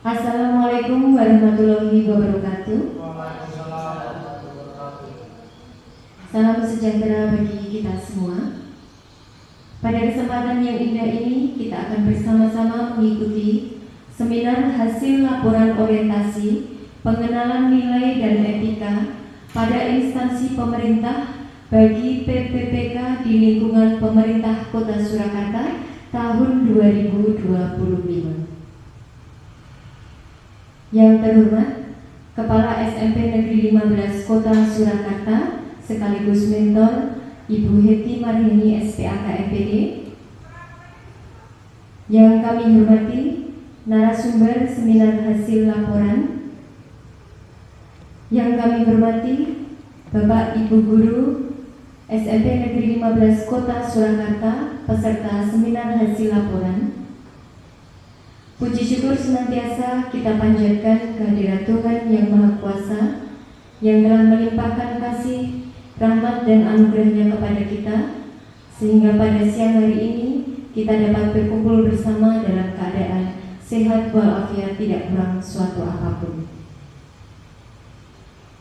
Assalamualaikum warahmatullahi wabarakatuh. Salam sejahtera bagi kita semua. Pada kesempatan yang indah ini, kita akan bersama-sama mengikuti seminar hasil laporan orientasi pengenalan nilai dan etika pada instansi pemerintah bagi PPPK di lingkungan pemerintah Kota Surakarta tahun 2025. Yang terhormat, Kepala SMP Negeri 15 Kota Surakarta sekaligus mentor Ibu Heti Marheni SPAK MPD. Yang kami hormati narasumber seminar hasil laporan. Yang kami hormati Bapak Ibu Guru SMP Negeri 15 Kota Surakarta peserta seminar hasil laporan. Puji syukur senantiasa kita panjatkan kehadirat Tuhan Yang Maha Kuasa yang telah melimpahkan kasih, rahmat dan anugerahnya kepada kita, sehingga pada siang hari ini kita dapat berkumpul bersama dalam keadaan sehat walafiat, tidak kurang suatu apapun.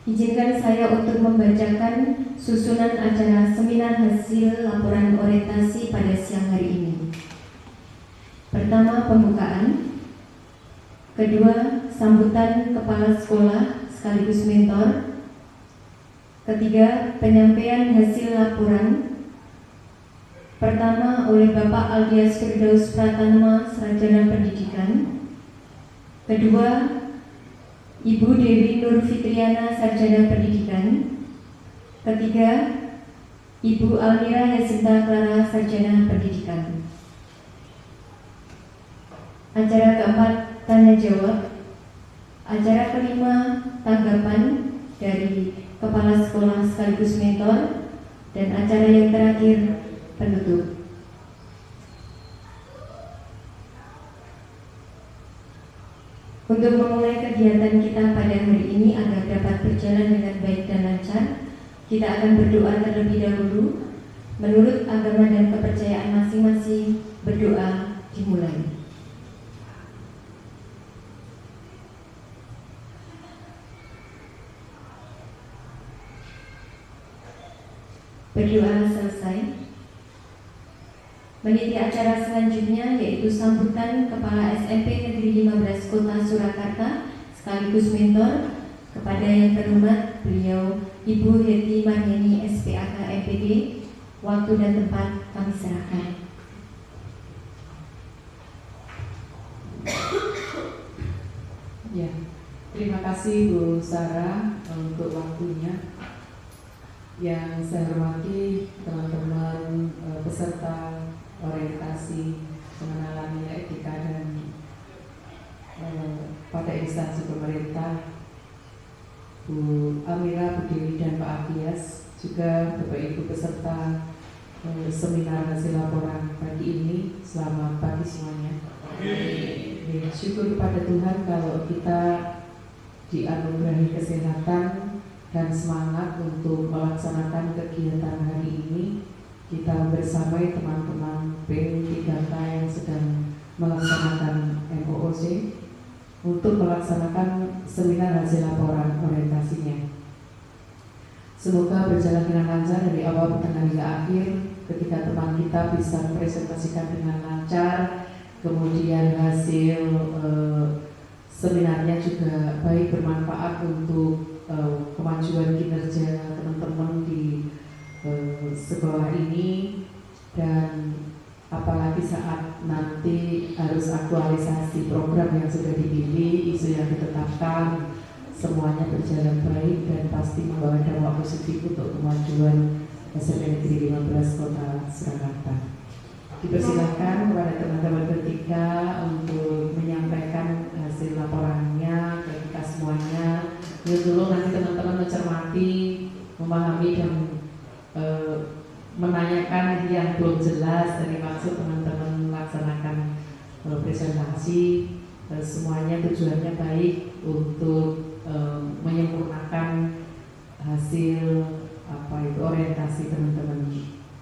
Izinkan saya untuk membacakan susunan acara seminar hasil laporan orientasi pada siang hari ini. Pertama, pembukaan. Kedua, sambutan kepala sekolah sekaligus mentor. Ketiga, penyampaian hasil laporan. Pertama oleh Bapak Aldias Firdaus Pratama, Sarjana Pendidikan. Kedua, Ibu Dewi Nur Fitriana, Sarjana Pendidikan. Ketiga, Ibu Almira Yasinta Clara, Sarjana Pendidikan. Acara keempat, tanya jawab. Acara kelima, tanggapan dari kepala sekolah sekaligus mentor. Dan acara yang terakhir, penutup. Untuk memulai kegiatan kita pada hari ini agar dapat berjalan dengan baik dan lancar, kita akan berdoa terlebih dahulu. Menurut agama dan kepercayaan masing-masing, berdoa dimulai. Berdoa selesai. Meniti acara selanjutnya yaitu sambutan Kepala SMP Negeri 15 Kota Surakarta sekaligus mentor. Kepada yang terhormat beliau Ibu Heti Marheni SPAK MPD, waktu dan tempat kami serahkan. Ya, terima kasih Bu Sarah untuk waktunya. Yang saya hormati teman-teman peserta orientasi pengenalan nilai etika dan pada instansi pemerintah, Bu Amira, Bu Dewi dan Pak Aldias, juga Bapak Ibu peserta seminar hasil laporan pagi ini. Selamat pagi semuanya. Ya, syukur kepada Tuhan kalau kita dianugerahi kesehatan dan semangat untuk melaksanakan kegiatan hari ini. Kita bersama teman-teman P3K yang sedang melaksanakan MOOC untuk melaksanakan seminar hasil laporan orientasinya. Semoga berjalan dengan lancar dari awal pertengahan hingga akhir. Ketika teman kita bisa mempresentasikan dengan lancar, kemudian hasil seminarnya juga baik, bermanfaat untuk kemajuan kinerja teman-teman di sekolah ini, dan apalagi saat nanti harus aktualisasi program yang sudah dipilih, isu yang ditetapkan, semuanya berjalan baik dan pasti membawa dampak positif untuk kemajuan SMP Negeri 15 Kota Surakarta. Dipersilakan kepada teman-teman bertiga untuk menyampaikan hasil laporannya ke kita semuanya. Dulu nanti teman-teman mencermati, memahami dan menanyakan yang belum jelas dari maksud teman-teman melaksanakan presentasi. Semuanya tujuannya baik untuk menyempurnakan hasil orientasi teman-teman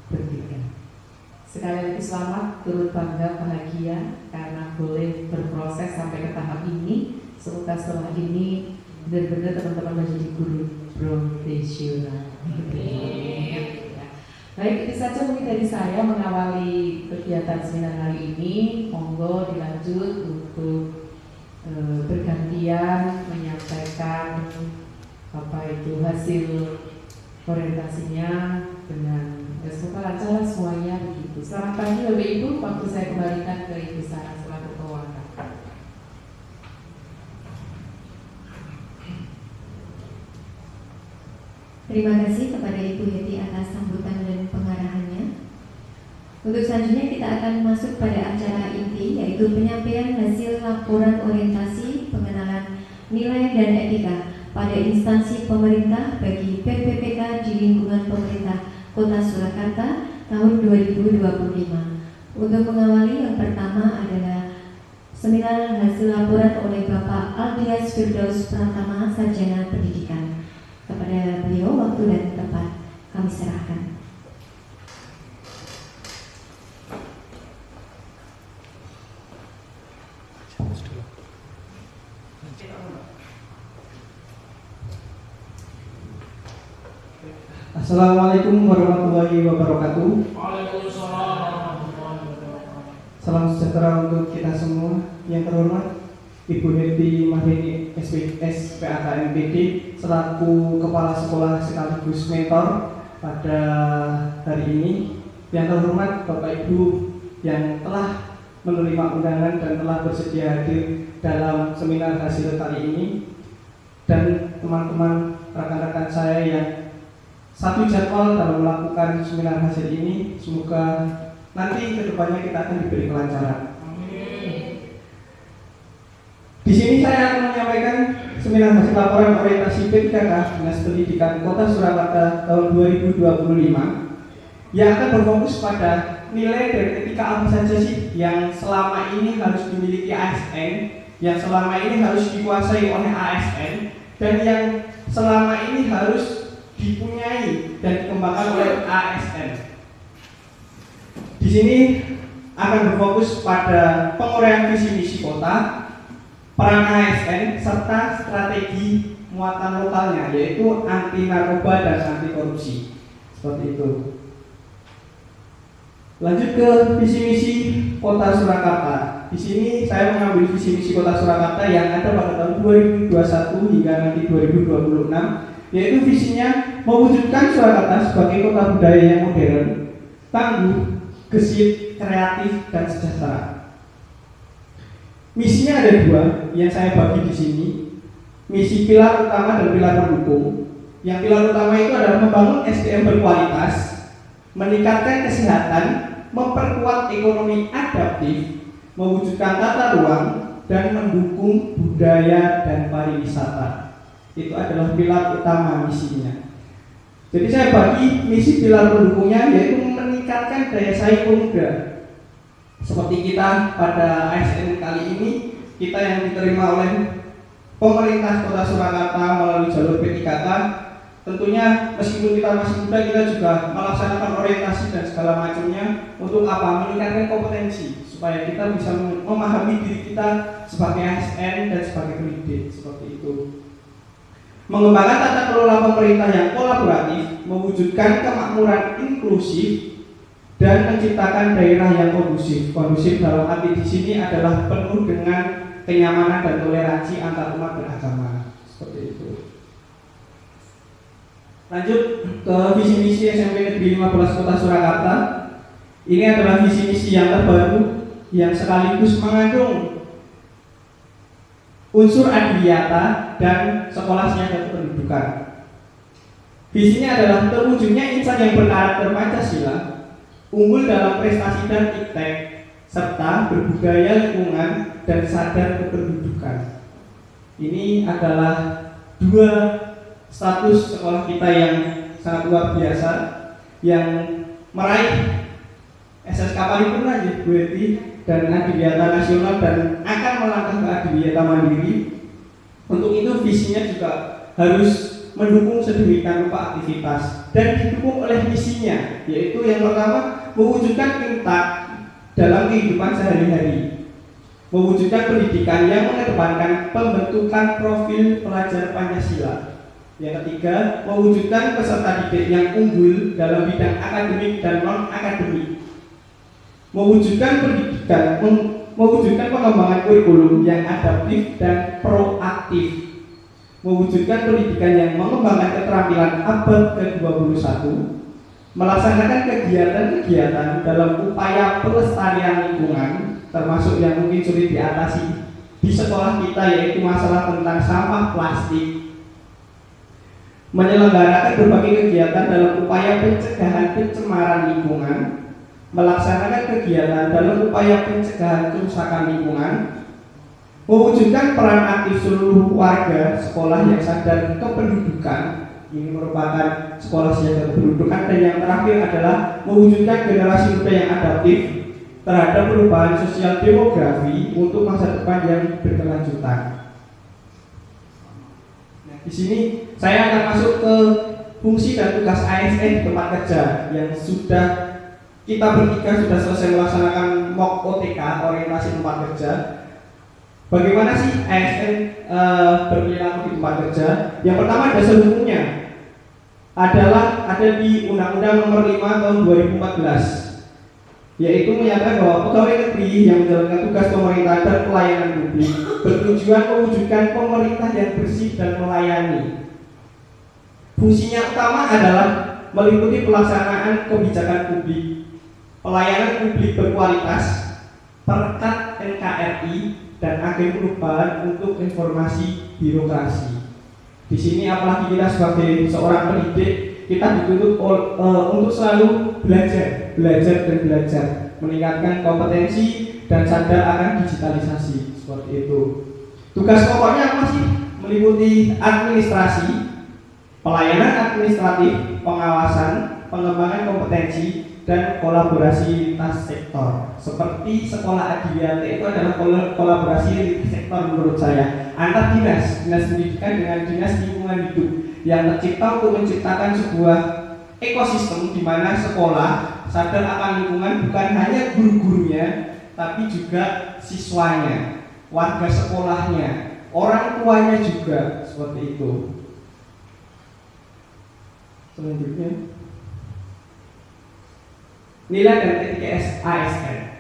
bertiga. Sekali lagi selamat, turut bangga, bahagia karena boleh berproses sampai ke tahap ini. Semoga setelah ini benar-benar teman-teman menjadi guru profesional. Baik, itu saja mungkin dari saya mengawali kegiatan seminar hari ini. Monggo dilanjut untuk bergantian menyampaikan hasil orientasinya dengan semoga lancar semuanya begitu. Selamat pagi Bapak Ibu, waktu saya kembalikan ke Ibu Sarah selaku pewawancara. Terima kasih kepada Ibu Yeti atas sambutan dan pengarahannya. Untuk selanjutnya kita akan masuk pada acara inti, yaitu penyampaian hasil laporan orientasi pengenalan nilai dan etika pada instansi pemerintah bagi PPPK di lingkungan pemerintah Kota Surakarta tahun 2025. Untuk mengawali, yang pertama adalah seminar hasil laporan oleh Bapak Aldias Firdaus Pratama, Sarjana Pendidikan. Kepada beliau waktu dan tempat kami serahkan. Assalamualaikum warahmatullahi wabarakatuh. Waalaikumsalam. Salam sejahtera untuk kita semua. Yang terhormat Ibu Heti Mahdini SPAK MPD selaku Kepala Sekolah sekaligus mentor pada hari ini. Yang terhormat Bapak Ibu yang telah menerima undangan dan telah bersedia hadir dalam seminar hasil kali ini, dan teman-teman rekan-rekan saya yang satu jadwal dalam melakukan seminar hasil ini. Semoga nanti kedepannya kita akan diberi kelancaran. Di sini saya akan menyampaikan seminar hasil laporan orientasi P3K Dinas Pendidikan Kota Surakarta tahun 2025 yang akan berfokus pada nilai dan etika apa saja sih yang selama ini harus dimiliki ASN, yang selama ini harus dikuasai oleh ASN, dan yang selama ini harus dipunyai dan dikembangkan oleh ASN. Di sini akan berfokus pada penguraian visi misi kota, peran ASN, serta strategi muatan lokalnya, yaitu anti narkoba dan anti korupsi. Seperti itu. Lanjut ke visi misi Kota Surakarta. Di sini saya mengambil visi misi Kota Surakarta yang ada pada tahun 2021 hingga nanti 2026, yaitu visinya mewujudkan Surakarta sebagai kota budaya yang modern, tangguh, gesit, kreatif, dan sejahtera. Misinya ada dua yang saya bagi di sini. Misi pilar utama dan pilar pendukung. Yang pilar utama itu adalah membangun SDM berkualitas, meningkatkan kesehatan, memperkuat ekonomi adaptif, mewujudkan tata ruang, dan mendukung budaya dan pariwisata. Itu adalah pilar utama misinya. Jadi saya bagi misi pilar pendukungnya, yaitu meningkatkan daya saing pemuda. Seperti kita pada ASN kali ini, kita yang diterima oleh pemerintah Kota Surakarta melalui jalur P3K, tentunya meskipun kita masih muda, kita juga melaksanakan orientasi dan segala macamnya untuk apa? Meningkatkan kompetensi supaya kita bisa memahami diri kita sebagai ASN dan sebagai pendidik, seperti itu. Mengembangkan tata kelola pemerintah yang kolaboratif, mewujudkan kemakmuran inklusif, dan menciptakan daerah yang kondusif. Kondusif dalam arti di sini adalah penuh dengan kenyamanan dan toleransi antar umat beragama. Seperti itu. Lanjut ke visi misi SMP Negeri 15 Kota Surakarta. Ini adalah visi misi yang terbaru yang sekaligus mengandung unsur adiwiyata dan sekolah siaga kependudukan. Visinya adalah terwujudnya insan yang berkarakter Pancasila, unggul dalam prestasi dan iptek, serta berbudaya lingkungan dan sadar kependudukan. Ini adalah dua status sekolah kita yang sangat luar biasa, yang meraih SSK paripurna Bu Heti dan adiwiyata nasional dan akan melangkah ke adiwiyata mandiri. Untuk itu visinya juga harus mendukung sedemikian rupa aktivitas dan didukung oleh misinya, yaitu yang pertama mewujudkan impact dalam kehidupan sehari-hari. mewujudkan pendidikan yang mengedepankan pembentukan profil pelajar Pancasila. Yang ketiga, mewujudkan peserta didik yang unggul dalam bidang akademik dan non-akademik. Mewujudkan pengembangan kurikulum yang adaptif dan proaktif. Mewujudkan pendidikan yang mengembangkan keterampilan abad ke-21. Melaksanakan kegiatan-kegiatan dalam upaya pelestarian lingkungan, termasuk yang mungkin sulit diatasi di sekolah kita, yaitu masalah tentang sampah plastik. Menyelenggarakan berbagai kegiatan dalam upaya pencegahan pencemaran lingkungan, melaksanakan kegiatan dalam upaya pencegahan kerusakan lingkungan, mewujudkan peran aktif seluruh warga sekolah yang sadar kependudukan. Ini merupakan sekolah siaga kependudukan. Dan yang terakhir adalah mewujudkan generasi muda yang adaptif terhadap perubahan sosial demografi untuk masa depan yang berkelanjutan. Di sini saya akan masuk ke fungsi dan tugas ASN di tempat kerja yang sudah kita bertiga sudah selesai melaksanakan mock OTK, orientasi tempat kerja. Bagaimana sih ASN berperilaku di tempat kerja? Yang pertama, dasar hukumnya ada di Undang-Undang Nomor 5 Tahun 2014, yaitu menyatakan bahwa pegawai negeri yang menjalankan tugas pemerintahan dan pelayanan publik bertujuan mewujudkan pemerintah yang bersih dan melayani. Fungsinya utama adalah meliputi pelaksanaan kebijakan publik, pelayanan publik berkualitas, perekat NKRI, dan agen perubahan untuk informasi birokrasi. Di sini apalagi kita sebagai seorang pendidik, kita dituntut untuk selalu belajar, meningkatkan kompetensi dan sadar akan digitalisasi, seperti itu. Tugas pokoknya apa sih? Meliputi administrasi, pelayanan administratif, pengawasan, pengembangan kompetensi, dan kolaborasi lintas sektor. Seperti sekolah Adiwiyata itu adalah kolaborasi lintas sektor menurut saya, antar dinas pendidikan dengan dinas lingkungan hidup yang tercipta untuk menciptakan sebuah ekosistem di mana sekolah sadar akan lingkungan, bukan hanya guru-gurunya, tapi juga siswanya, warga sekolahnya, orang tuanya juga, seperti itu. Selanjutnya, nilai dan etika ASN.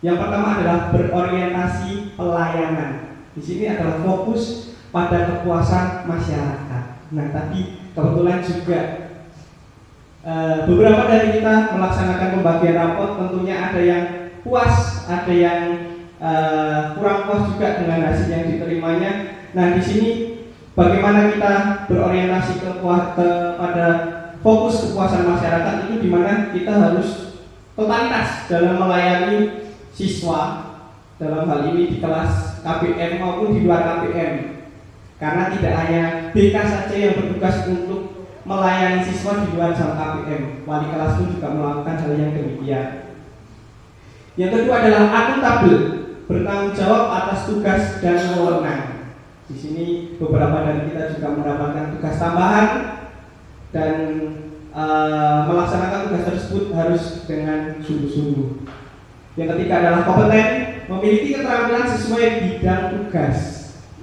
Yang pertama adalah berorientasi pelayanan. Di sini adalah fokus pada kepuasan masyarakat. Nah, tadi kebetulan juga beberapa dari kita melaksanakan pembagian rapot, tentunya ada yang puas, ada yang kurang puas juga dengan hasil yang diterimanya. Nah, di sini bagaimana kita berorientasi kepada fokus kepuasan masyarakat itu, di mana kita harus totalitas dalam melayani siswa, dalam hal ini di kelas KBM maupun di luar KBM. Karena tidak hanya BK saja yang bertugas untuk melayani siswa di luar jam KBM, wali kelas pun juga melakukan hal yang demikian. Yang kedua adalah akuntabel, bertanggung jawab atas tugas dan wewenang. Di sini beberapa dari kita juga mendapatkan tugas tambahan dan melaksanakan tugas tersebut harus dengan sungguh-sungguh. Yang ketiga adalah kompeten, memiliki keterampilan sesuai bidang tugas.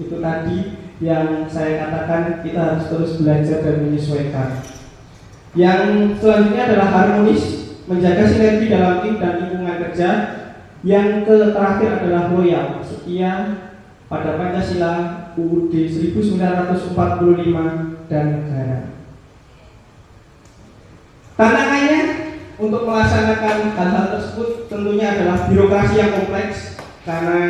Itu tadi yang saya katakan, kita harus terus belajar dan menyesuaikan. Yang selanjutnya adalah harmonis, menjaga sinergi dalam tim dan lingkungan kerja. Yang terakhir adalah loyal, setia pada Pancasila, UUD 1945 dan negara. Tantangannya untuk melaksanakan hal-hal tersebut tentunya adalah birokrasi yang kompleks, karena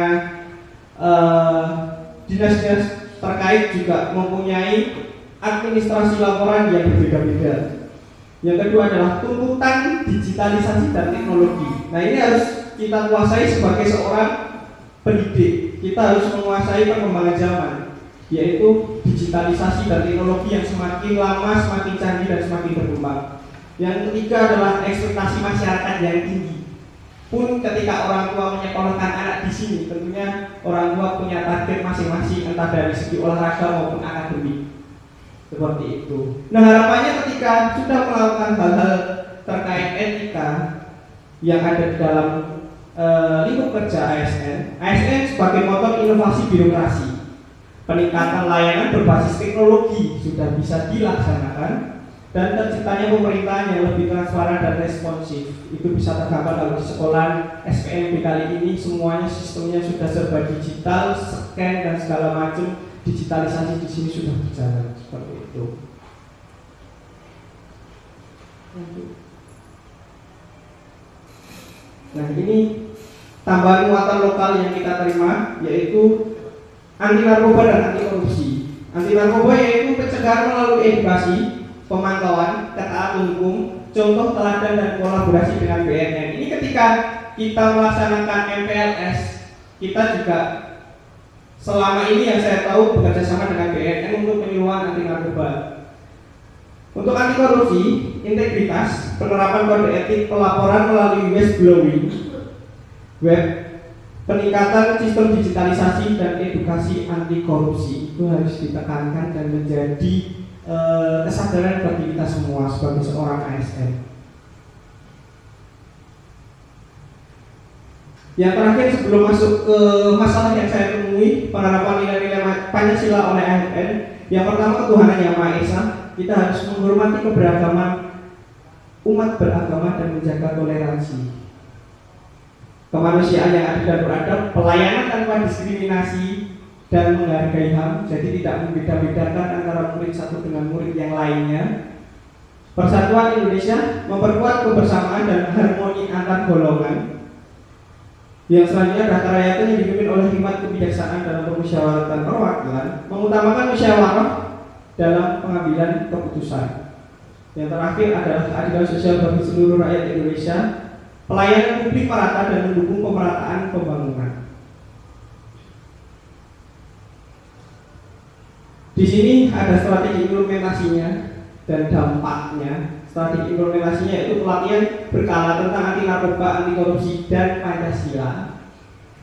dinas-dinas terkait juga mempunyai administrasi laporan yang berbeda-beda. Yang kedua adalah tuntutan digitalisasi dan teknologi. Nah, ini harus kita kuasai sebagai seorang pendidik. Kita harus menguasai perkembangan zaman, yaitu digitalisasi dan teknologi yang semakin lama semakin canggih dan semakin berkembang. Yang ketiga adalah ekspektasi masyarakat yang tinggi. Pun ketika orang tua menyekolahkan anak di sini, tentunya orang tua punya target masing-masing, entah dari segi olahraga maupun akademik. Seperti itu. Nah, harapannya ketika sudah melakukan hal-hal terkait etika yang ada di dalam lingkup kerja ASN. ASN sebagai motor inovasi birokrasi. Peningkatan layanan berbasis teknologi sudah bisa dilaksanakan dan terciptanya pemerintahan yang lebih transparan dan responsif. Itu bisa tergambar kalau di sekolah SPMB kali ini semuanya sistemnya sudah serba digital, scan dan segala macam digitalisasi di sini sudah berjalan seperti itu. Nah, ini tambahan muatan lokal yang kita terima yaitu anti narkoba dan anti korupsi. Anti narkoba yaitu pencegahan melalui edukasi, pemantauan, ketaatan hukum, contoh teladan dan kolaborasi dengan BNN. Ini ketika kita melaksanakan MPLS, kita juga selama ini yang saya tahu bekerja sama dengan BNN untuk penyuluhan anti narkoba. Untuk anti korupsi, integritas, penerapan kode etik, pelaporan melalui whistleblowing, web, peningkatan sistem digitalisasi dan edukasi anti korupsi itu harus ditekankan dan menjadi kesadaran bagi kita semua sebagai seorang ASN. Yang terakhir sebelum masuk ke masalah yang saya temui penerapan nilai-nilai Pancasila oleh ASN, yang pertama ketuhanan yang Maha Esa. Kita harus menghormati keberagaman umat beragama dan menjaga toleransi, kemanusiaan yang adil dan beradab, pelayanan tanpa diskriminasi dan menghargai HAM, jadi tidak membeda-bedakan antara murid satu dengan murid yang lainnya. Persatuan Indonesia, memperkuat kebersamaan dan harmoni antar golongan. Yang selanjutnya data rakyat yang dipimpin oleh hikmat kebijaksanaan dalam permusyawaratan perwakilan, mengutamakan musyawarah dalam pengambilan keputusan. Yang terakhir adalah keadilan sosial bagi seluruh rakyat Indonesia, pelayanan publik merata dan mendukung pemerataan pembangunan. Di sini ada strategi implementasinya dan dampaknya. Strategi implementasinya yaitu pelatihan berkala tentang anti narkoba, anti korupsi dan Pancasila,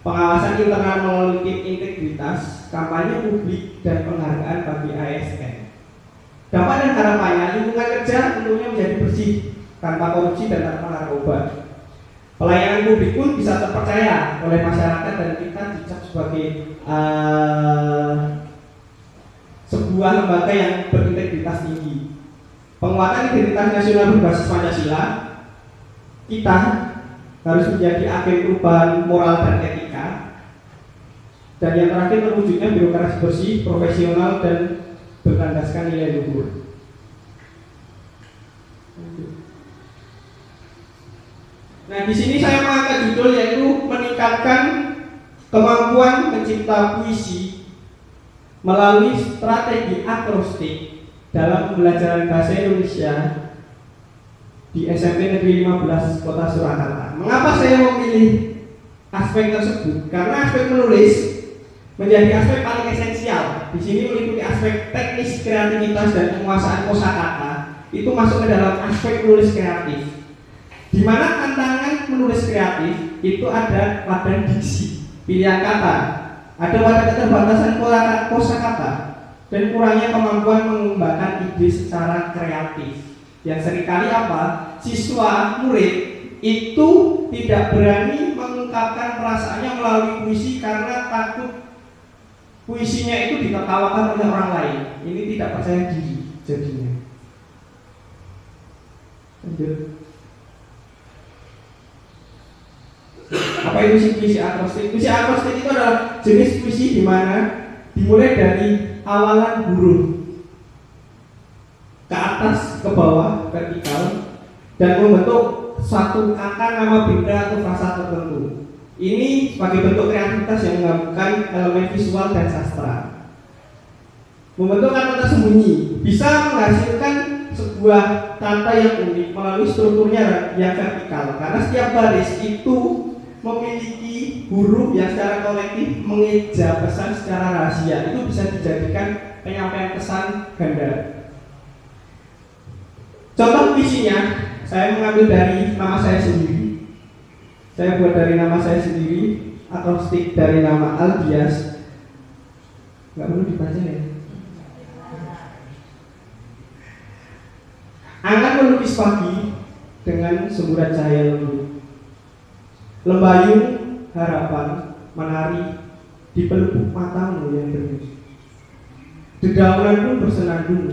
pengawasan internal melalui tim integritas, kampanye publik dan penghargaan bagi ASN. Dampak dan harapannya, lingkungan kerja tentunya menjadi bersih tanpa korupsi dan tanpa narkoba. Pelayanan publik pun bisa terpercaya oleh masyarakat dan kita dicap sebagai sebuah lembaga yang berintegritas tinggi. Penguatan identitas nasional berbasis Pancasila, kita harus menjadi agen perubahan moral dan etika. Dan yang terakhir terwujudnya birokrasi bersih, profesional dan berlandaskan nilai luhur. Nah, di sini saya mengangkat judul yaitu meningkatkan kemampuan mencipta puisi melalui strategi akrostik dalam pembelajaran bahasa Indonesia di SMP Negeri 15 Kota Surakarta. Mengapa saya memilih aspek tersebut? Karena aspek menulis menjadi aspek paling esensial. Di sini meliputi aspek teknis kreativitas dan penguasaan kosakata. Itu masuk ke dalam aspek menulis kreatif. Di mana tantangan menulis kreatif itu ada pada diksi, pilihan kata, ada pada keterbatasan kosakata dan kurangnya kemampuan mengembangkan ide secara kreatif. Yang seringkali apa? Siswa murid itu tidak berani mengungkapkan perasaannya melalui puisi karena takut puisinya itu ditertawakan oleh orang lain. Ini tidak percaya diri jadinya. Lanjut. Apa itu sih puisi akrostik? Puisi akrostik itu adalah jenis puisi di mana dimulai dari awalan huruf ke atas, ke bawah, vertikal, dan membentuk satu kata, nama, benda atau frasa tertentu. Ini sebagai bentuk kreativitas yang menggabungkan elemen visual dan sastra. Membentuk kata tersembunyi bisa menghasilkan sebuah kata yang unik melalui strukturnya yang vertikal, karena setiap baris itu memiliki huruf yang secara kolektif mengeja pesan secara rahasia. Itu bisa dijadikan penyampaian pesan ganda. Contoh puisinya saya mengambil dari nama saya sendiri. Saya buat dari nama saya sendiri, akrostik dari nama Aldias. Nggak perlu dibaca ya. Angan melukis pagi dengan semburat cahaya lembut. lembayung harapan menari di pelupuk matamu yang bening. Dedaunan pun bersenandung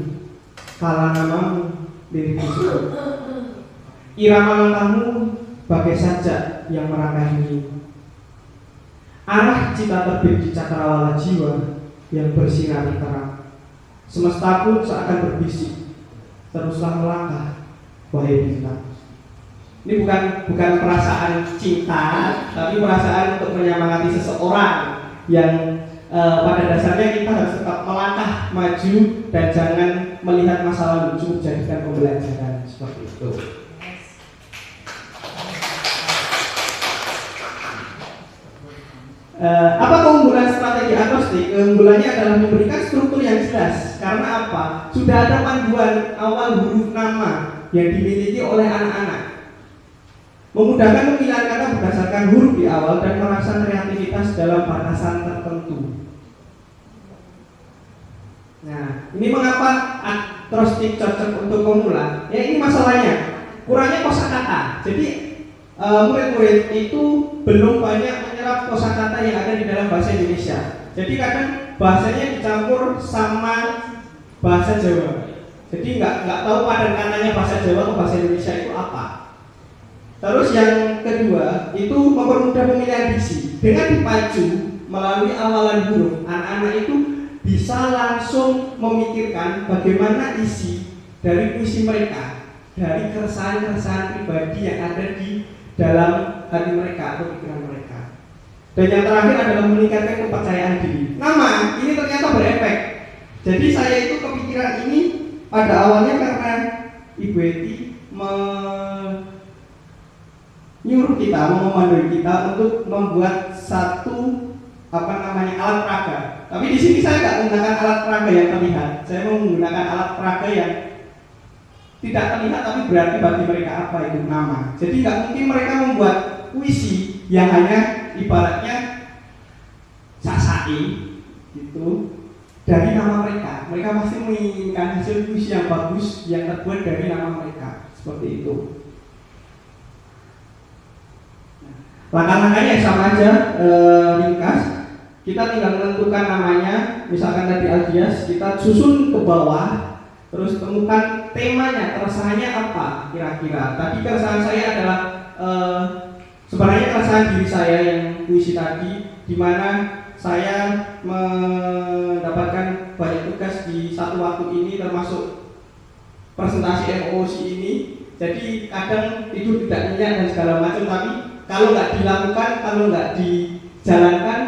kala namamu lirik disebut. Irama langkahmu bagai sajak yang merangkai arah cita terbit di cakrawala jiwa yang bersinar terang. Semesta pun seakan berbisik, teruslah melangkah, wahai bintang. Ini bukan perasaan cinta, tapi perasaan untuk menyemangati seseorang yang pada dasarnya kita harus tetap melangkah maju dan jangan melihat masa lalu, cukup jadikan pembelajaran seperti itu. Apa keunggulan strategi agnostik? Keunggulannya adalah memberikan struktur yang jelas. Karena apa? Sudah ada panduan awal huruf nama yang dimiliki oleh anak-anak. Memudahkan pemilihan kata berdasarkan huruf di awal dan merasa kreativitas dalam batasan tertentu. Nah, ini mengapa agnostik cocok untuk pemula? Ya, ini masalahnya kurangnya kosakata. Jadi murid-murid itu belum banyak menyerap kosakata yang ada di dalam bahasa Indonesia. Jadi kadang bahasanya dicampur sama bahasa Jawa. Jadi nggak tahu padan katanya bahasa Jawa atau bahasa Indonesia itu apa. Terus yang kedua itu mempermudah pemilihan diksi. Dengan dipacu melalui awalan huruf, anak-anak itu bisa langsung memikirkan bagaimana isi dari puisi mereka, dari keresahan-keresahan pribadi yang ada di dalam hati mereka atau pikiran mereka. Dan yang terakhir adalah meningkatkan kepercayaan diri. Nama ini ternyata berefek. Jadi saya itu kepikiran ini pada awalnya karena Ibu Eti menyuruh kita, memandui kita untuk membuat satu alat peraga. Tapi di sini saya nggak menggunakan alat peraga yang terlihat. Saya menggunakan alat peraga yang tidak terlihat tapi berarti bagi mereka apa itu nama. Jadi nggak mungkin mereka membuat puisi yang hanya ibaratnya sasai gitu dari nama mereka. Mereka pasti menginginkan hasil puisi yang bagus yang terbuat dari nama mereka seperti itu. Langkah-langkahnya sama aja, ringkas. Kita tinggal menentukan namanya. Misalkan tadi Aldias, kita susun ke bawah, terus temukan temanya, keresahannya apa kira-kira. Tadi keresahan saya adalah sebenarnya keresahan diri saya yang puisi tadi, di mana saya mendapatkan banyak tugas di satu waktu ini, termasuk presentasi MOC ini. Jadi kadang tidur tidak nyenyak dan segala macam, tapi kalau nggak dilakukan, kalau nggak dijalankan,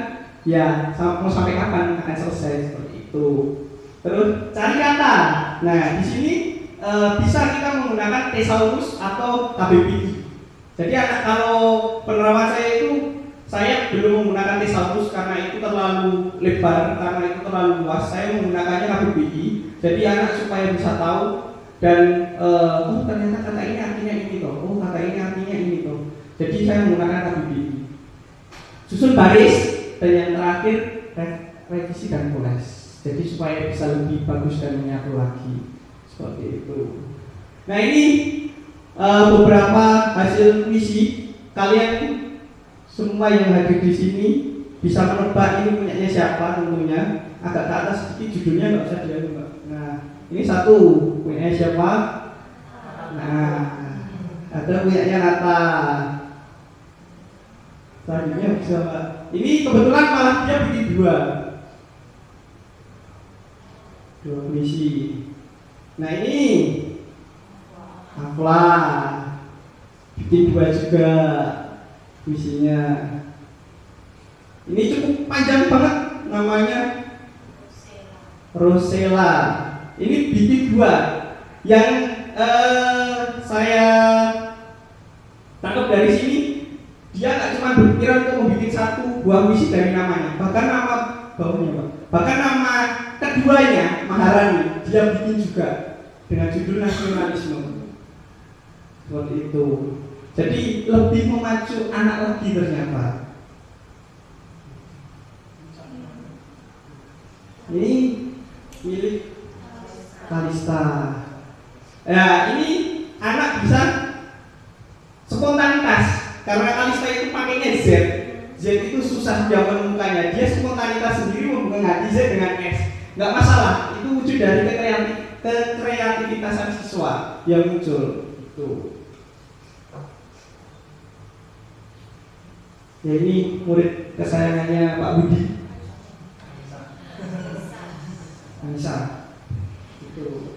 ya mau sampai kapan akan selesai seperti itu. Terus cari kata. Nah di sini bisa kita menggunakan thesaurus atau KBBI. Jadi kalau penerapan saya itu saya belum menggunakan thesaurus karena itu terlalu lebar, karena itu terlalu luas. Saya menggunakannya KBBI. Jadi anak supaya bisa tahu dan oh ternyata kata ini artinya ini toh, oh kata ini artinya ini toh. Jadi saya menggunakan KBBI. Susun baris dan yang terakhir revisi dan koles. Jadi supaya bisa lebih bagus dan menyatu lagi seperti itu. Nah ini beberapa hasil puisi. Kalian semua yang hadir di sini bisa menebak ini punyanya siapa tentunya. Agak ke atas sedikit judulnya nggak usah diambil. Nah ini satu punyanya siapa? Nah ada punyanya Nata. Selanjutnya bisa Pak. Ini kebetulan malah dia bikin dua puisi. Nah ini Afla bikin dua juga puisinya. Ini cukup panjang banget namanya Rosella. Ini bikin dua. Yang saya tangkap dari sini, dia nggak cuma berpikiran untuk membuat satu buah puisi dari namanya, bahkan nama bawahnya Pak. Bahkan nama keduanya Maharani dia bikin juga dengan judul nasionalisme. Seperti itu. Jadi lebih memacu anak lagi ternyata. Ini milik Kalista. Ya ini anak bisa spontanitas karena Kalista itu pakainya sudah menemukannya, dia spontanitas sendiri mengganti Z dengan S. Nggak masalah, itu wujud dari kekreativitasan siswa yang muncul. Itu. Ya ini murid kesayangannya Pak Budi. Anissa. Itu.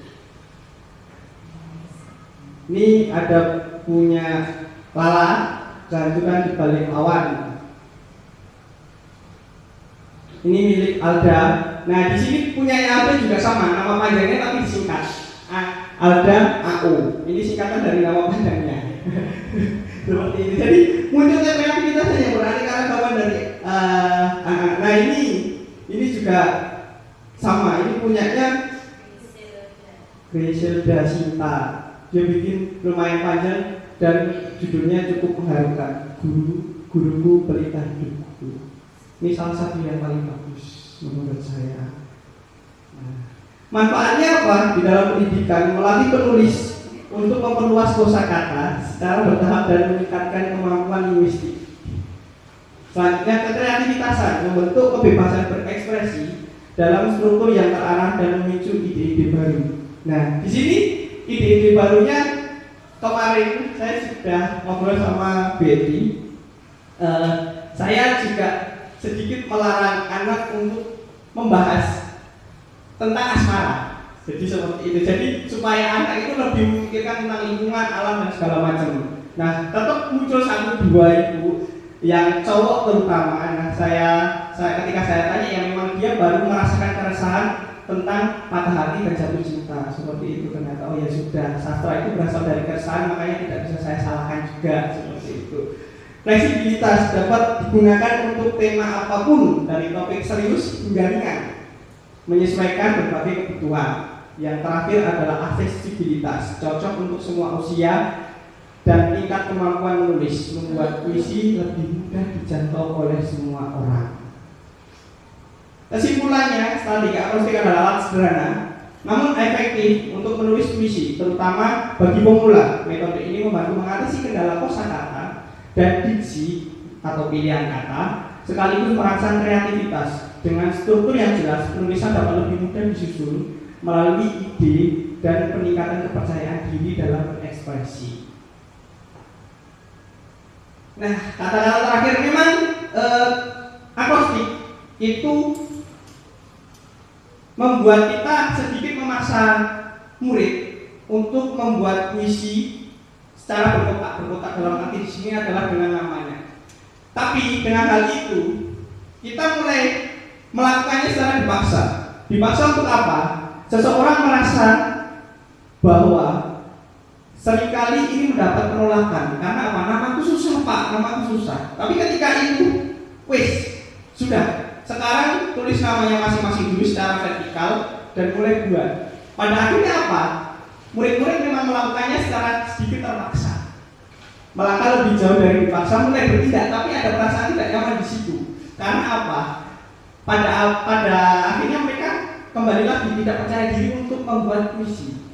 Ini ada punya Lala, gantungan di balik awan. Ini milik Alda. Nah di sini punyanya Alda juga sama, nama panjangnya tapi disingkat. Alda AO. Ini singkatan dari nama panjangnya. Seperti ini. Jadi munculnya kreativitasnya yang beraneka ragaman dari anak-anak. Nah ini juga sama. Ini punyanya Griselda Sinta. Dia bikin lumayan panjang dan judulnya cukup mengharukan. Guruku pelita hidupku. Ini salah satu yang paling bagus menurut saya. Nah, manfaatnya apa di dalam pendidikan? Melatih penulis untuk memperluas kosakata secara bertahap dan meningkatkan kemampuan linguistik. Selanjutnya kekreativitasan, membentuk kebebasan berekspresi dalam struktur yang terarah dan memicu ide-ide baru. Nah, di sini ide-ide barunya kemarin saya sudah ngobrol sama Betty. Saya juga sedikit melarang anak untuk membahas tentang asmara. Jadi seperti itu. Jadi supaya anak itu lebih memikirkan tentang lingkungan, alam dan segala macam. Nah, tetap muncul satu dua itu yang cowok terutama. Nah, saya ketika saya tanya yang memang dia baru merasakan keresahan tentang patah hati dan jatuh cinta seperti itu, ternyata oh ya sudah, sastra itu berasal dari keresahan, makanya tidak bisa saya salahkan juga seperti itu. Fleksibilitas dapat digunakan untuk tema apapun dari topik serius hingga ringan, menyesuaikan berbagai kebutuhan. Yang terakhir adalah aksesibilitas, cocok untuk semua usia dan tingkat kemampuan menulis, membuat puisi lebih mudah dijangkau oleh semua orang. Kesimpulannya, strategi akrostik adalah alat sederhana namun efektif untuk menulis puisi, terutama bagi pemula. Metode ini membantu mengatasi kendala kosakata dan diksi atau pilihan kata, sekaligus merangsang kreativitas. Dengan struktur yang jelas, penulisan dapat lebih mudah disusun melalui ide dan peningkatan kepercayaan diri dalam berekspresi. Nah, kata-kata terakhir, memang akrostik itu membuat kita sedikit memaksa murid untuk membuat puisi secara berkotak dalam arti di sini adalah dengan namanya. Tapi dengan hal itu kita mulai melakukannya secara dipaksa. Dipaksa untuk apa? Seseorang merasa bahwa seringkali ini mendapat penolakan karena apa? Namaku susah Pak, namaku susah. Tapi ketika itu, wis sudah. Sekarang tulis namanya masing-masing dulu secara vertikal dan mulai buat. Pada akhirnya apa? Murid-murid memang melakukannya secara sedikit terpaksa. Melangkah lebih jauh dari dipaksa, mulai bertindak, tapi ada perasaan tidak nyaman di situ. Karena apa? Pada akhirnya mereka kembali lagi tidak percaya diri untuk membuat puisi.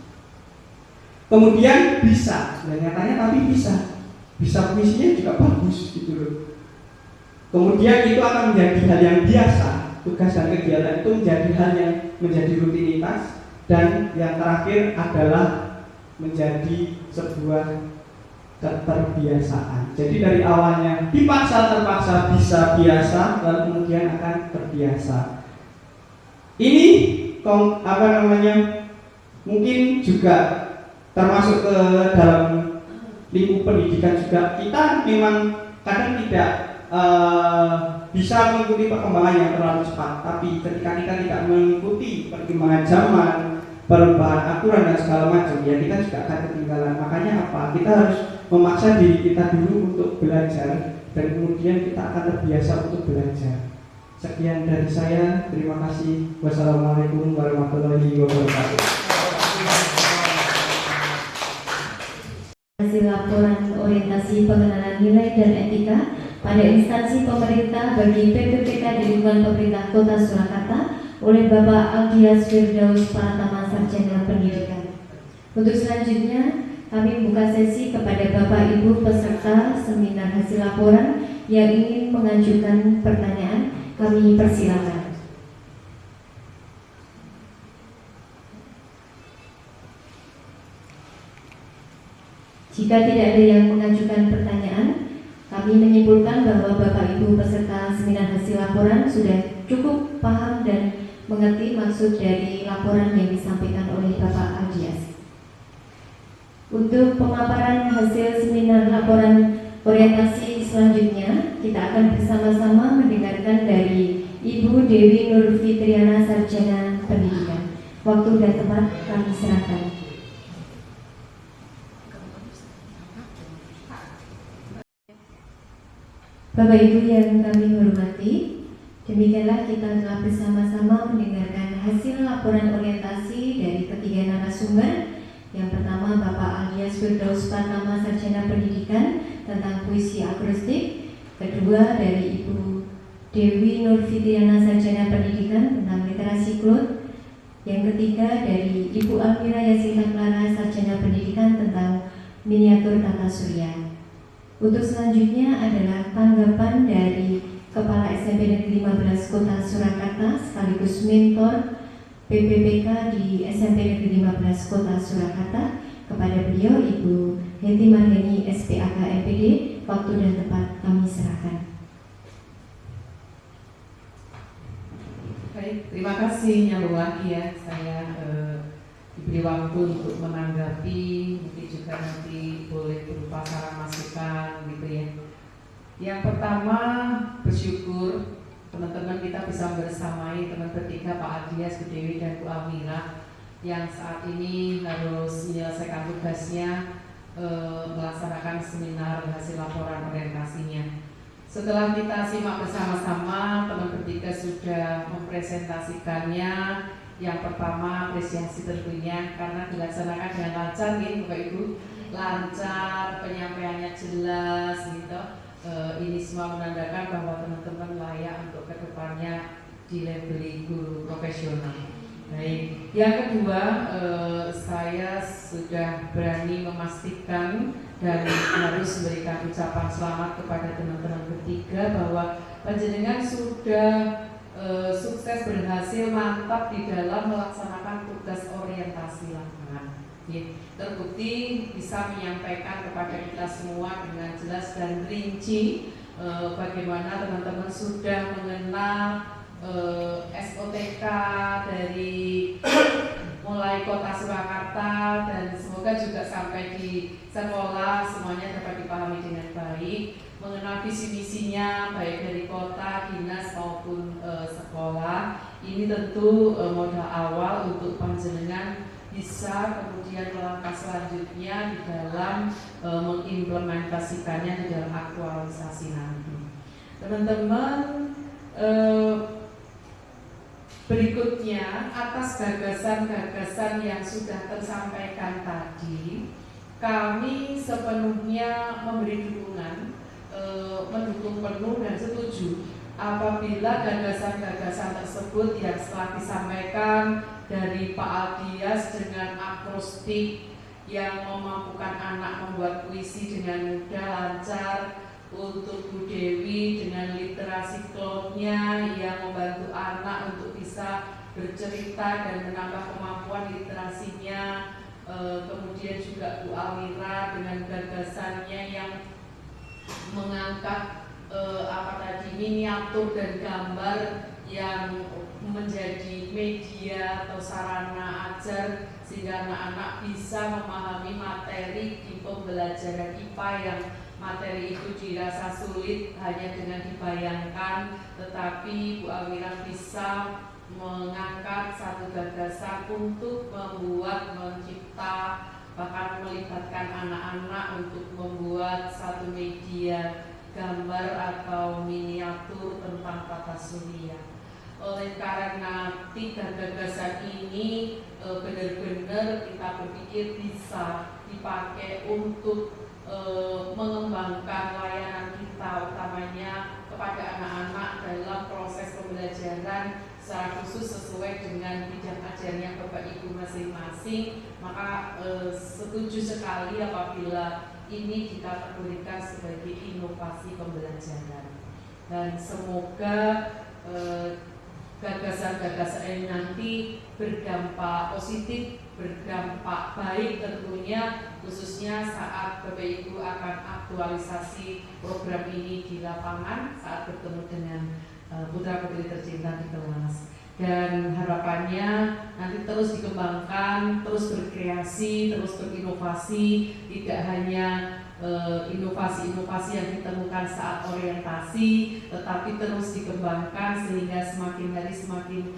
Kemudian bisa, dan nyatanya tapi bisa puisinya juga bagus gitu loh. Kemudian itu akan menjadi hal yang biasa, tugas dan kegiatan itu menjadi hal yang menjadi rutinitas, dan yang terakhir adalah menjadi sebuah keterbiasaan. Jadi dari awalnya dipaksa terpaksa bisa biasa, lalu kemudian akan terbiasa. Ini mungkin juga termasuk ke dalam lingkup pendidikan juga. Kita memang kadang tidak bisa mengikuti perkembangan yang terlalu cepat, tapi ketika kita tidak mengikuti perkembangan zaman, perubahan aturan dan segala macam, ya kita juga akan ketinggalan. Makanya apa? Kita harus memaksa diri kita dulu untuk belajar, dan kemudian kita akan terbiasa untuk belajar. Sekian dari saya, terima kasih. Wassalamualaikum warahmatullahi wabarakatuh. Hasil laporan orientasi pengenalan nilai dan etika pada instansi pemerintah bagi PPPK di lingkungan pemerintah Kota Surakarta oleh Bapak Aldias Firdaus Pratama Sarjana Pendidikan. Untuk selanjutnya kami buka sesi kepada Bapak Ibu peserta seminar hasil laporan yang ingin mengajukan pertanyaan, kami persilakan. Jika tidak ada yang mengajukan pertanyaan, kami menyimpulkan bahwa Bapak Ibu peserta seminar hasil laporan sudah cukup paham dan mengerti maksud dari laporan yang disampaikan oleh Bapak Aldias. Untuk pemaparan hasil seminar laporan orientasi selanjutnya, kita akan bersama-sama mendengarkan dari Ibu Dewi Nur Fitriana, Sarjana Pendidikan. Waktu dan tempat kami serahkan. Bapak Ibu yang kami hormati, demikianlah kita telah bersama-sama mendengarkan hasil laporan orientasi dari ketiga narasumber. Yang pertama Bapak Aldias Firdaus Pratama, Sarjana Pendidikan, tentang puisi akrostik. Kedua dari Ibu Dewi Nur Fitriana, Sarjana Pendidikan, tentang literasi Claude. Yang ketiga dari Ibu Almira Yasina Clara, Sarjana Pendidikan, tentang miniatur tata surya. Untuk selanjutnya adalah tanggapan dari Kepala SMP Negeri 15 Kota Surakarta sekaligus mentor PPPK di SMP Negeri 15 Kota Surakarta. Kepada beliau Ibu Heti Margani, SPAK MPD. Waktu dan tempat kami serahkan. Baik, terima kasih nyambung lagi ya. Saya diberi waktu untuk menanggapi, mungkin juga nanti boleh berupa saran masukan gitu ya. Yang pertama, bersyukur teman-teman kita bisa bersamai teman bertiga, Pak Aldias, Bu Dewi, dan Bu Almira, yang saat ini harus menyelesaikan tugasnya melaksanakan seminar hasil laporan orientasinya. Setelah kita simak bersama-sama, teman bertiga sudah mempresentasikannya. Yang pertama, apresiasi tentunya karena dilaksanakan dengan lancar nih Bapak Ibu, lancar, penyampaiannya jelas gitu. Ini semua menandakan bahwa teman-teman layak untuk kedepannya dilabeli guru profesional. Baik, yang kedua, saya sudah berani memastikan dan harus memberikan ucapan selamat kepada teman-teman bertiga bahwa panjenengan sudah sukses berhasil mantap di dalam melaksanakan tugas orientasi lapangan. Terbukti bisa menyampaikan kepada kita semua dengan jelas dan rinci bagaimana teman-teman sudah mengenal SOTK dari mulai Kota Surakarta, dan semoga juga sampai di sekolah semuanya dapat dipahami dengan baik, mengenal visi misinya baik dari kota, dinas maupun sekolah. Ini tentu modal awal untuk panjenengan bisa kemudian melangkah selanjutnya di dalam mengimplementasikannya di dalam aktualisasi nanti. Teman-teman, berikutnya, atas gagasan-gagasan yang sudah tersampaikan tadi, kami sepenuhnya memberi dukungan, mendukung penuh dan setuju apabila gagasan-gagasan tersebut yang setelah disampaikan dari Pak Aldias dengan akrostik yang memampukan anak membuat puisi dengan mudah, lancar, untuk Bu Dewi dengan literasi Claude-nya yang membantu anak untuk bisa bercerita dan menambah kemampuan literasinya. Kemudian juga Bu Almira dengan gagasannya yang mengangkat miniatur dan gambar yang menjadi media atau sarana ajar sehingga anak-anak bisa memahami materi di pembelajaran IPA yang materi itu dirasa sulit hanya dengan dibayangkan, tetapi Bu Almira bisa mengangkat satu gagasan untuk membuat, mencipta, bahkan melibatkan anak-anak untuk membuat satu media gambar atau miniatur tentang tata surya. Oleh karena tiga gagasan ini benar-benar kita berpikir bisa dipakai untuk mengembangkan layanan kita, utamanya kepada anak-anak dalam proses pembelajaran secara khusus sesuai dengan bidang ajarnya Bapak Ibu masing-masing. Maka setuju sekali apabila ini dikategorikan sebagai inovasi pembelajaran, dan semoga gagasan-gagasan ini nanti berdampak positif, berdampak baik tentunya, khususnya saat Bapak Ibu akan aktualisasi program ini di lapangan saat bertemu dengan putra-putri tercinta di kelas. Dan harapannya nanti terus dikembangkan, terus berkreasi, terus berinovasi, tidak hanya inovasi-inovasi yang ditemukan saat orientasi, tetapi terus dikembangkan sehingga semakin hari semakin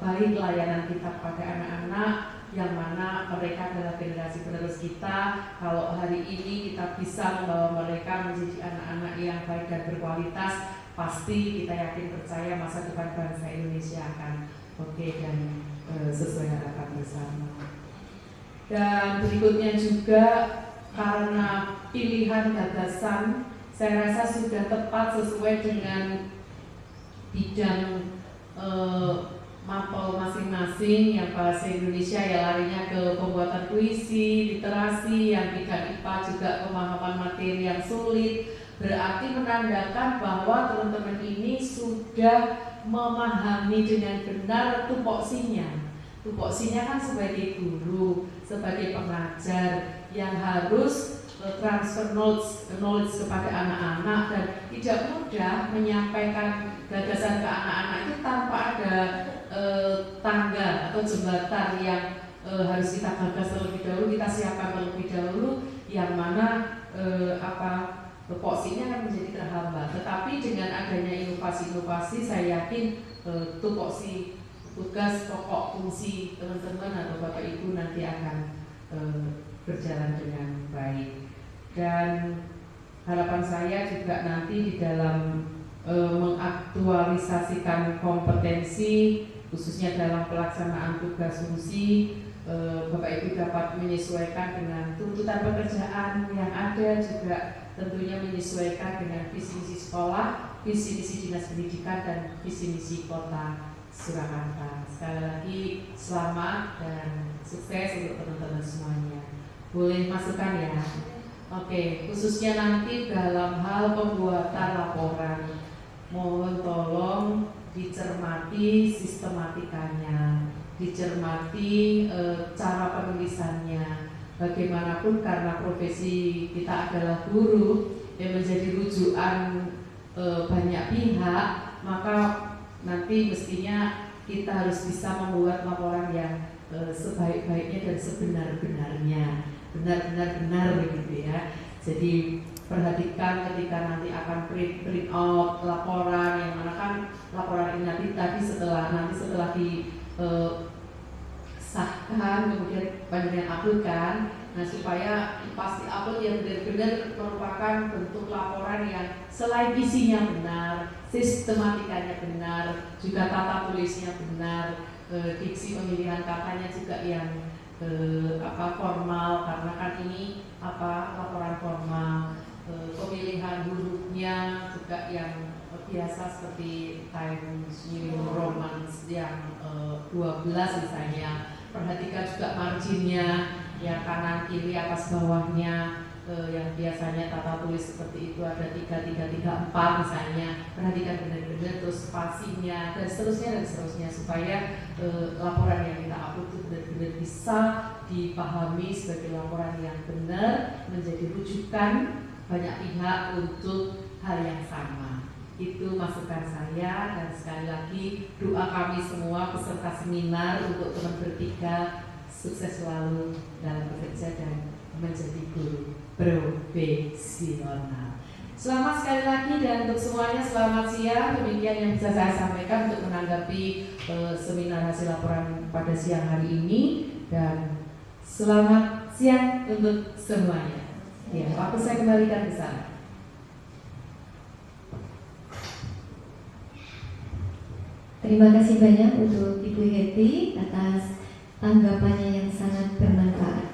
baik layanan kita pada anak-anak, yang mana mereka adalah generasi penerus kita. Kalau hari ini kita bisa membawa mereka menjadi anak-anak yang baik dan berkualitas, pasti kita yakin percaya masa depan bangsa Indonesia akan oke dan sesuai harapan bersama. Dan berikutnya juga, karena pilihan gagasan saya rasa sudah tepat sesuai dengan bidang mapel masing-masing. Yang bahasa Indonesia ya larinya ke pembuatan puisi, literasi, yang bidang IPA juga pemahaman materi yang sulit. Berarti menandakan bahwa teman-teman ini sudah memahami dengan benar tupoksinya. Tupoksinya kan sebagai guru, sebagai pengajar yang harus transfer knowledge kepada anak-anak, dan tidak mudah menyampaikan gagasan ke anak-anak itu tanpa ada tangga atau jembatan yang harus kita gagas terlebih dahulu, kita siapkan terlebih dahulu, yang mana tupoksinya akan menjadi terhambat. Tetapi dengan adanya inovasi-inovasi, saya yakin tupoksi, tugas, pokok, fungsi teman-teman atau Bapak Ibu nanti akan berjalan dengan baik. Dan harapan saya juga nanti di dalam mengaktualisasikan kompetensi, khususnya dalam pelaksanaan tugas fungsi, Bapak Ibu dapat menyesuaikan dengan tuntutan pekerjaan yang ada, juga tentunya menyesuaikan dengan visi misi sekolah, visi misi dinas pendidikan, dan visi misi kota Surakarta. Sekali lagi selamat dan sukses untuk teman-teman semuanya. Boleh masukkan ya. Oke, khususnya nanti dalam hal pembuatan laporan, mohon tolong dicermati sistematikanya, dicermati cara penulisannya. Bagaimanapun karena profesi kita adalah guru yang menjadi rujukan banyak pihak, maka nanti mestinya kita harus bisa membuat laporan yang sebaik-baiknya dan sebenar-benarnya, benar-benar begitu ya. Jadi perhatikan ketika nanti akan print out laporan, yang mana kan laporan ini nanti setelah disahkan kemudian panjenengan upload kan. Nah, supaya pasti upload yang benar-benar merupakan bentuk laporan yang selain isinya benar, sistematikanya benar, juga tata tulisnya benar, diksi pemilihan katanya juga yang formal, karena kan ini laporan formal, pemilihan hurufnya juga yang biasa seperti Times New Roman yang 12 misalnya. Perhatikan juga marginnya, yang kanan kiri atas bawahnya, yang biasanya tata tulis seperti itu ada 3, 3, 3, 4 misalnya. Perhatikan benar-benar, terus spasinya dan seterusnya supaya laporan yang kita upload itu benar-benar bisa dipahami sebagai laporan yang benar, menjadi rujukan banyak pihak untuk hal yang sama. Itu masukan saya, dan sekali lagi doa kami semua peserta seminar untuk teman bertiga sukses selalu dalam bekerja dan menjadi guru profesional. Selamat sekali lagi, dan untuk semuanya selamat siang. Demikian yang bisa saya sampaikan untuk menanggapi seminar hasil laporan pada siang hari ini, dan selamat siang untuk semuanya. Ya, waktu saya kembalikan ke sana. Terima kasih banyak untuk Ibu Hetty atas tanggapannya yang sangat bermanfaat.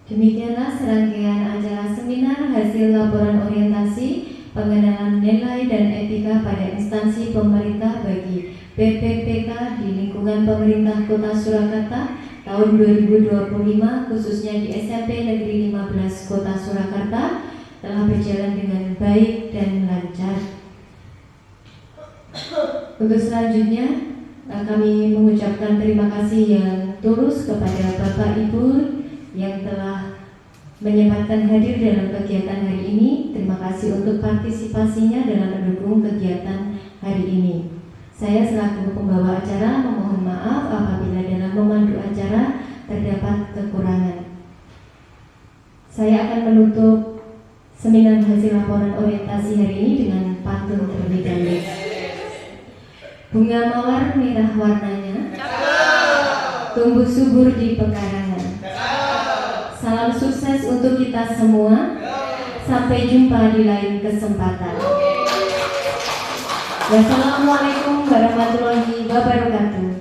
Demikianlah serangkaian acara seminar hasil laporan orientasi pengenalan nilai dan etika pada instansi pemerintah bagi PPPK di lingkungan pemerintah Kota Surakarta tahun 2025 khususnya di SMP Negeri 15 Kota Surakarta telah berjalan dengan baik dan lancar. Untuk selanjutnya kami mengucapkan terima kasih yang tulus kepada Bapak Ibu yang telah menyempatkan hadir dalam kegiatan hari ini. Terima kasih untuk partisipasinya dalam mendukung kegiatan hari ini. Saya selaku pembawa acara memohon maaf apabila dalam memandu acara terdapat kekurangan. Saya akan menutup seminar hasil laporan orientasi hari ini dengan pantun terlebih dahulu. Bunga mawar merah warnanya, tumbuh subur di pekarangan. Salam sukses untuk kita semua. Sampai jumpa di lain kesempatan. Wassalamualaikum warahmatullahi wabarakatuh.